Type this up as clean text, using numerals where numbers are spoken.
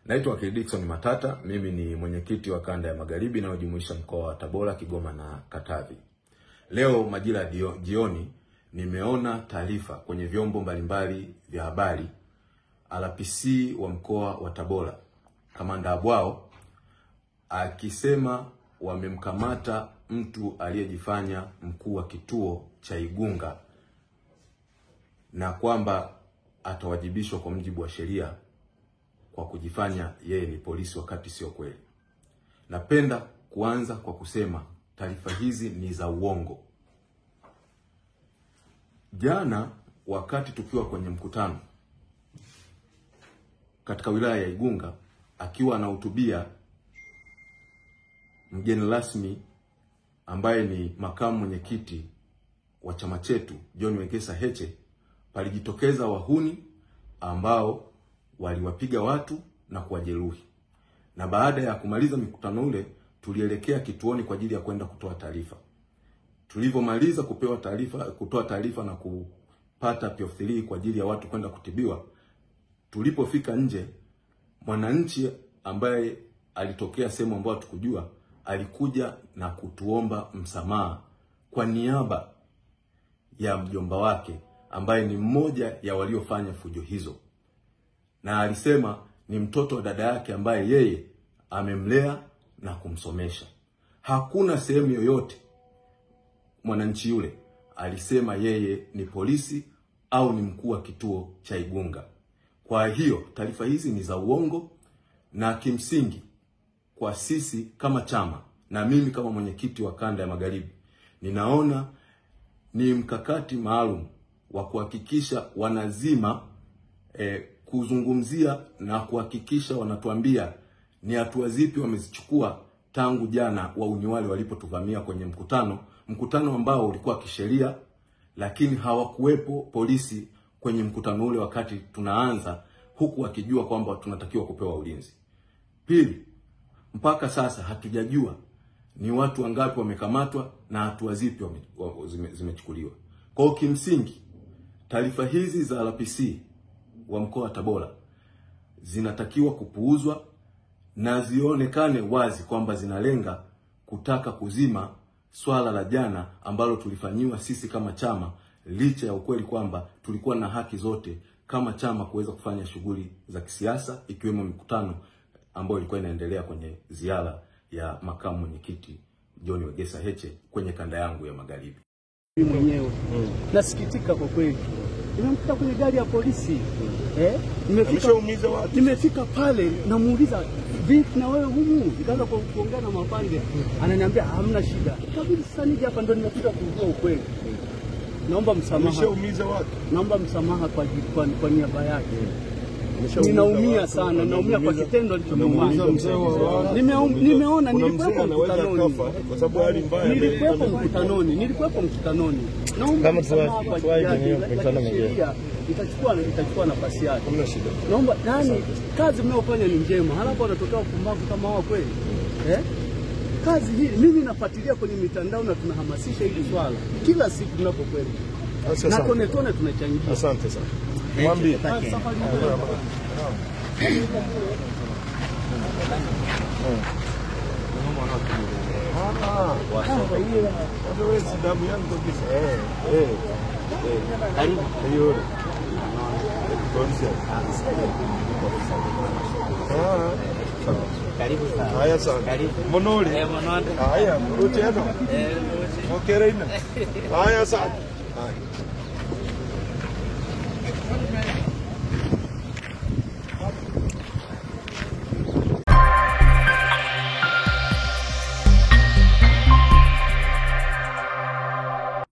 Naitwa Wakili Dickson Matata, mimi ni mwenyekiti wa kanda ya Magharibi inayojumuisha mkoa wa Tabora, Kigoma na Katavi. Leo majira ya jioni nimeona taarifa kwenye vyombo mbalimbali vya habari RPC wa mkoa wa Tabora, Kamanda Abwao, akisema wamemkamata mtu aliyejifanya mkuu wa kituo cha Igunga na kwamba atawajibishwa kwa mujibu wa sheria kwa kujifanya yeye ni polisi wakati sio kweli. Napenda kuanza kwa kusema taarifa hizi ni za uongo. Jana wakati tukiwa kwenye mkutano katika wilaya ya Igunga, akiwa anahutubia mgeni rasmi ambaye ni makamu mwenyekiti wa chama chetu John Wegesa Heche, palijitokeza wahuni ambao waliwapiga watu na kuwajeruhi. Na baada ya kumaliza mikutano ule, tulielekea kituoni kwa ajili ya kwenda kutoa taarifa. Tulivyomaliza kutoa taarifa na kupata PF3 kwa ajili ya watu kwenda kutibiwa, tulipofika nje, mwananchi ambaye alitokea sehemu ambayo tukujua alikuja na kutuomba msamaha kwa niaba ya mjomba wake ambaye ni mmoja ya waliofanya fujo hizo. Na alisema ni mtoto wa dada yake ambaye yeye amemlea na kumsomesha. Hakuna sehemu yoyote mwananchi yule alisema yeye ni polisi au ni mkuu wa kituo cha Igunga. Kwa hiyo taarifa hizi ni za uongo, na kimsingi kwa sisi kama chama na mimi kama mwenyekiti wa kanda ya Magharibi, ninaona ni mkakati maalum wa kuhakikisha wanazima kuzungumzia na kuhakikisha wanatuambia ni hatua zipi wamezichukua tangu jana wauni wale walipotuvamia kwenye mkutano ambao ulikuwa kisheria, lakini hawakuwepo polisi kwenye mkutano ule wakati tunaanza, huku wakijua kwamba tunatakiwa kupewa ulinzi. Pili, mpaka sasa hatujajua ni watu wangapi wamekamatwa na hatua zipi zimechukuliwa. Kwa kimsingi taarifa hizi za RPC wa mkoa wa Tabora zinatakiwa kupuuzwa na zionekane wazi kwamba zinalenga kutaka kuzima swala la jana ambalo tulifanyiwa sisi kama chama, licha ya ukweli kwamba tulikuwa na haki zote kama chama kuweza kufanya shughuli za kisiasa, ikiwemo mikutano ambayo ilikuwa inaendelea kwenye ziara ya makamu mwenyekiti John Wegesa Heche kwenye kanda yangu ya Magharibi. Mwenyewe nasikitika kwa kweli. Nimemkuta kwenye gari ya polisi. Nimefika pale namuuliza, "Vipi na wewe humu?" Nikaanza kuongea na mapande. Ananiambia hamna shida. Kabisa sasa nije hapa ndo nimekuja kujua ukweli. Naomba msamaha. Umeshaumiza watu. Naomba msamaha kwa niaba yake. Ninaumia sana, naumia kwa kitendo alichofanya. Nimeona nilikuwepo mkutanoni. Kwa sababu hali mbaya. Nilikuwepo mkutanoni. Naomba msamaha kwa mkutano mwingine. Itachukua nafasi yake. Hamna shida. Naomba kazi mnayofanya ni njema. Halafu wanatokea upumbavu kama wao kweli. Kazi hii mimi nafuatilia kwenye mitandao na tunahamasisha hili swala kila siku tunapokwenda. Na tone tunachangia. Asante sana. Mwambie. Karibu sana. Haya sana. Karibu. Monoli. Monoli. Haya, mruti hapa. Haya sana. Haya.